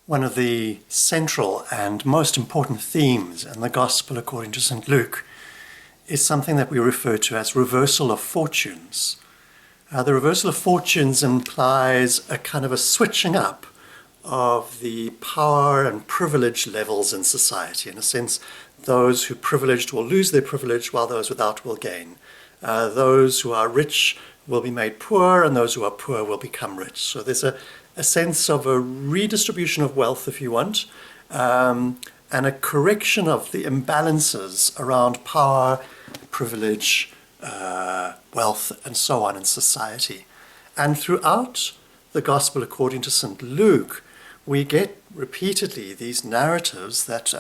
One of the central and most important themes in the Gospel according to St. Luke is something that we refer to as reversal of fortunes. The reversal of fortunes implies a kind of a switching up of the power and privilege levels in society. In a sense, those who are privileged will lose their privilege while those without will gain. Those who are rich will be made poor, and those who are poor will become rich. So there's a sense of a redistribution of wealth, if you want, and a correction of the imbalances around power, privilege, wealth, and so on in society. And throughout the Gospel according to St. Luke, we get repeatedly these narratives that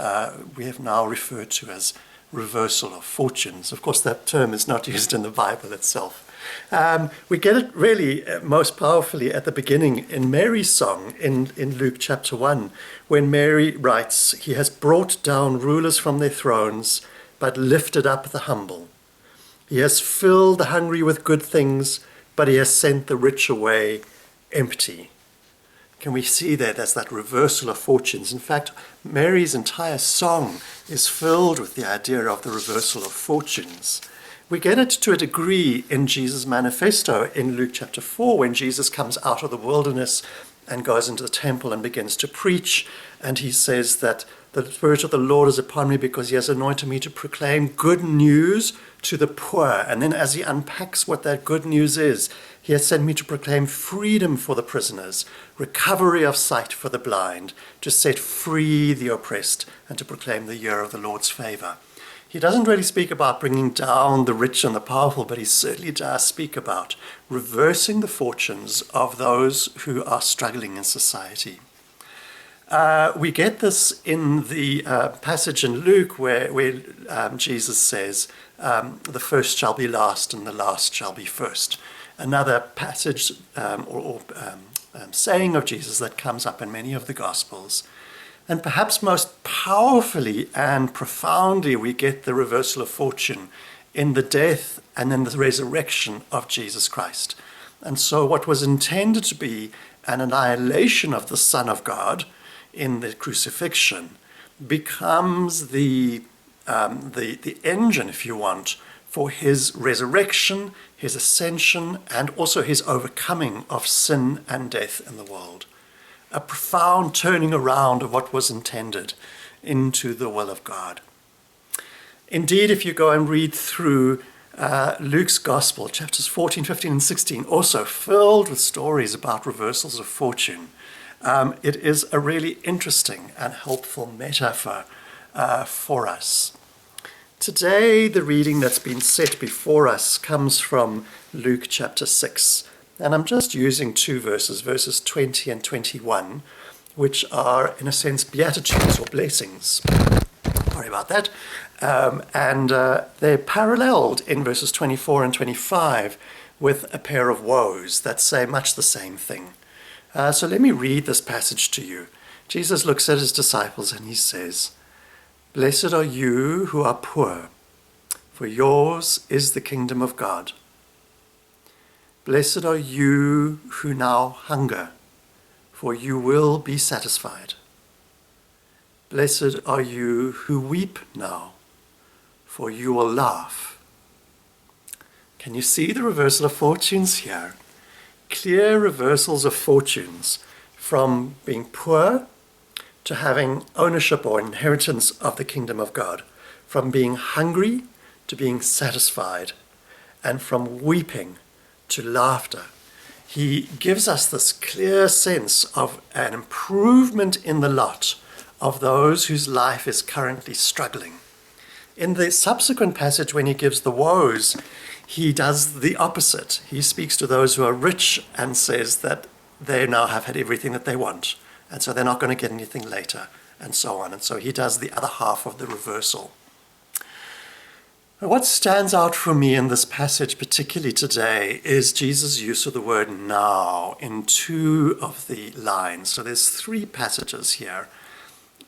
we have now referred to as reversal of fortunes. Of course, that term is not used in the Bible itself. We get it really most powerfully at the beginning in Mary's song in Luke chapter 1, when Mary writes, "He has brought down rulers from their thrones, but lifted up the humble. He has filled the hungry with good things, but he has sent the rich away empty." Can we see that as that reversal of fortunes? In fact, Mary's entire song is filled with the idea of the reversal of fortunes. We get it to a degree in Jesus' manifesto in Luke chapter 4, when Jesus comes out of the wilderness and goes into the temple and begins to preach. And he says that the Spirit of the Lord is upon me because he has anointed me to proclaim good news to the poor. And then as he unpacks what that good news is, he has sent me to proclaim freedom for the prisoners, recovery of sight for the blind, to set free the oppressed, and to proclaim the year of the Lord's favor. He doesn't really speak about bringing down the rich and the powerful, but he certainly does speak about reversing the fortunes of those who are struggling in society. We get this in the passage in Luke where Jesus says, the first shall be last and the last shall be first. Another passage saying of Jesus that comes up in many of the Gospels. And perhaps most powerfully and profoundly, we get the reversal of fortune in the death and in the resurrection of Jesus Christ. And so what was intended to be an annihilation of the Son of God in the crucifixion becomes the engine, if you want, for his resurrection, his ascension, and also his overcoming of sin and death in the world. A profound turning around of what was intended into the will of God. Indeed, if you go and read through Luke's Gospel, chapters 14, 15, and 16, also filled with stories about reversals of fortune, it is a really interesting and helpful metaphor for us. Today, the reading that's been set before us comes from Luke chapter 6. And I'm just using two verses, verses 20 and 21, which are, in a sense, beatitudes or blessings. Sorry about that. And they're paralleled in verses 24 and 25 with a pair of woes that say much the same thing. So let me read this passage to you. Jesus looks at his disciples and he says, "Blessed are you who are poor, for yours is the kingdom of God. Blessed are you who now hunger, for you will be satisfied. Blessed are you who weep now, for you will laugh." Can you see the reversal of fortunes here? Clear reversals of fortunes from being poor to having ownership or inheritance of the kingdom of God, from being hungry to being satisfied, and from weeping to laughter. He gives us this clear sense of an improvement in the lot of those whose life is currently struggling. In the subsequent passage, when he gives the woes, he does the opposite. He speaks to those who are rich and says that they now have had everything that they want, and so they're not going to get anything later, and so on. And so he does the other half of the reversal. What stands out for me in this passage, particularly today, is Jesus' use of the word now in two of the lines. So there's three passages here.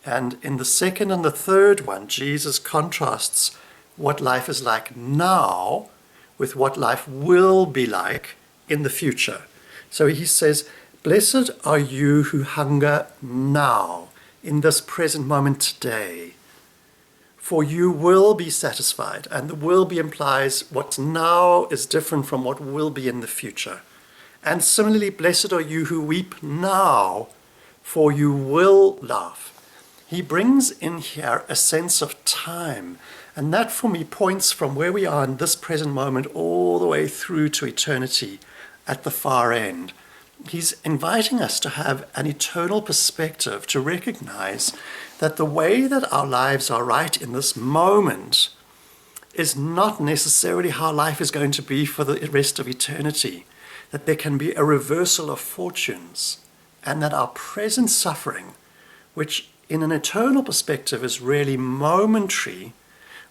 And in the second and the third one, Jesus contrasts what life is like now with what life will be like in the future. So he says, Blessed are you who hunger now, in this present moment today, for you will be satisfied. And the will be implies what now is different from what will be in the future. And similarly, blessed are you who weep now, for you will laugh. He brings in here a sense of time. And that for me points from where we are in this present moment all the way through to eternity at the far end. He's inviting us to have an eternal perspective, to recognize that the way that our lives are right in this moment is not necessarily how life is going to be for the rest of eternity, that there can be a reversal of fortunes, and that our present suffering, which in an eternal perspective is really momentary,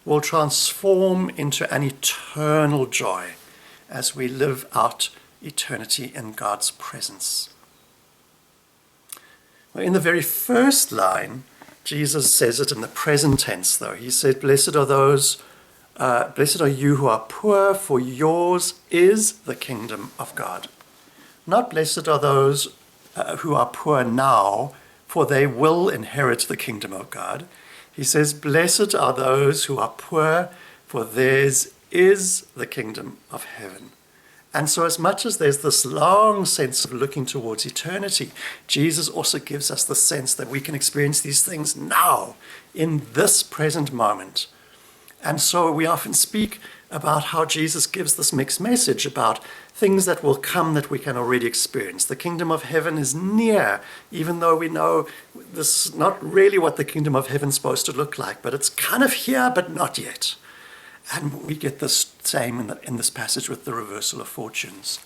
will transform into an eternal joy as we live out eternity in God's presence. Well, in the very first line, Jesus says it in the present tense, though. He said, blessed are you who are poor, for yours is the kingdom of God. Not blessed are those who are poor now, for they will inherit the kingdom of God. He says, blessed are those who are poor, for theirs is the kingdom of heaven. And so as much as there's this long sense of looking towards eternity, Jesus also gives us the sense that we can experience these things now, in this present moment. And so we often speak about how Jesus gives this mixed message about things that will come that we can already experience. The kingdom of heaven is near, even though we know this is not really what the kingdom of heaven is supposed to look like, but it's kind of here, but not yet. And we get the same in this passage with the reversal of fortunes.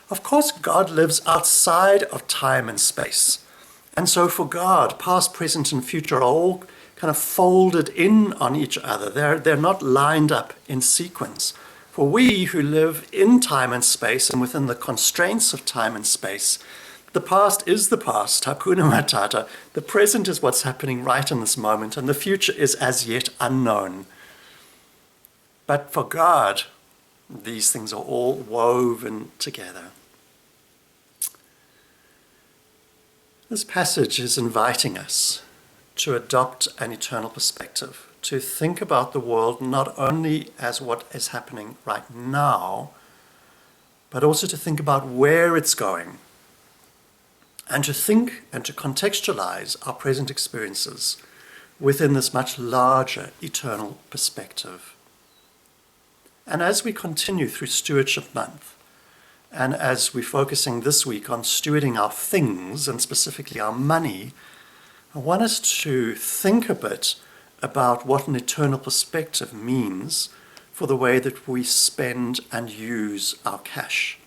Of course, God lives outside of time and space. And so for God, past, present, and future are all kind of folded in on each other. They're not lined up in sequence. For we who live in time and space and within the constraints of time and space, the past is the past, Hakuna Matata. The present is what's happening right in this moment, and the future is as yet unknown. But for God, these things are all woven together. This passage is inviting us to adopt an eternal perspective, to think about the world not only as what is happening right now, but also to think about where it's going, and to think and to contextualize our present experiences within this much larger eternal perspective. And as we continue through Stewardship Month, and as we're focusing this week on stewarding our things, and specifically our money, I want us to think a bit about what an eternal perspective means for the way that we spend and use our cash.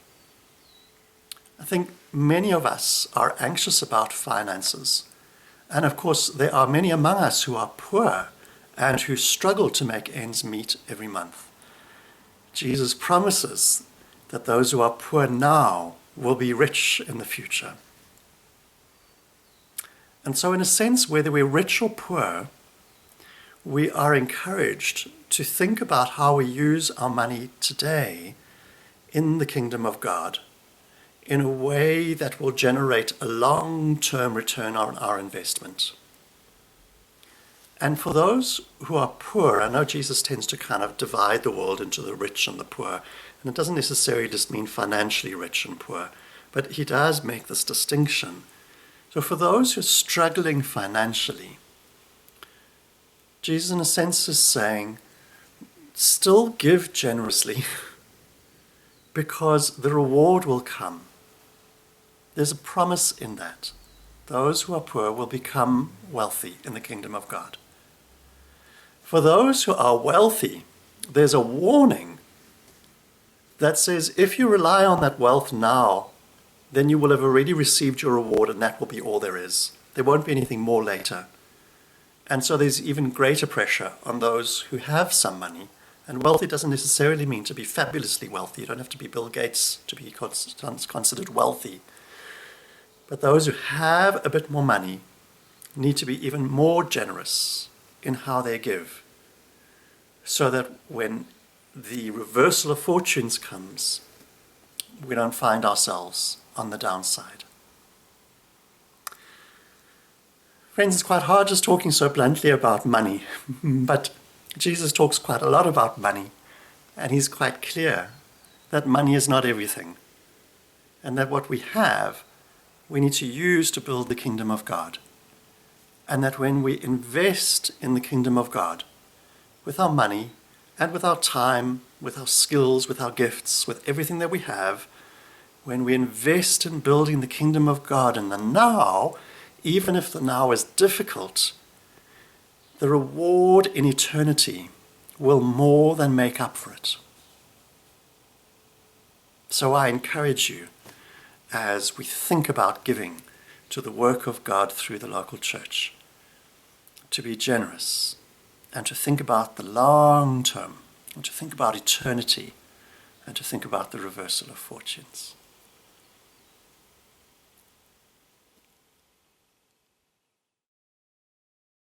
I think many of us are anxious about finances. And of course, there are many among us who are poor and who struggle to make ends meet every month. Jesus promises that those who are poor now will be rich in the future. And so in a sense, whether we're rich or poor, we are encouraged to think about how we use our money today in the kingdom of God in a way that will generate a long-term return on our investment. And for those who are poor, I know Jesus tends to kind of divide the world into the rich and the poor, and it doesn't necessarily just mean financially rich and poor, but he does make this distinction. So for those who are struggling financially, Jesus in a sense is saying, still give generously because the reward will come. There's a promise in that. Those who are poor will become wealthy in the kingdom of God. For those who are wealthy, there's a warning that says if you rely on that wealth now, then you will have already received your reward and that will be all there is. There won't be anything more later. And so there's even greater pressure on those who have some money. And wealthy doesn't necessarily mean to be fabulously wealthy. You don't have to be Bill Gates to be considered wealthy. But those who have a bit more money need to be even more generous in how they give, so that when the reversal of fortunes comes, we don't find ourselves on the downside. Friends, it's quite hard just talking so bluntly about money, but Jesus talks quite a lot about money, and he's quite clear that money is not everything, and that what we have, we need to use to build the kingdom of God. And that when we invest in the kingdom of God, with our money and with our time, with our skills, with our gifts, with everything that we have, when we invest in building the kingdom of God in the now, even if the now is difficult, the reward in eternity will more than make up for it. So I encourage you, as we think about giving to the work of God through the local church, to be generous and to think about the long term and to think about eternity and to think about the reversal of fortunes.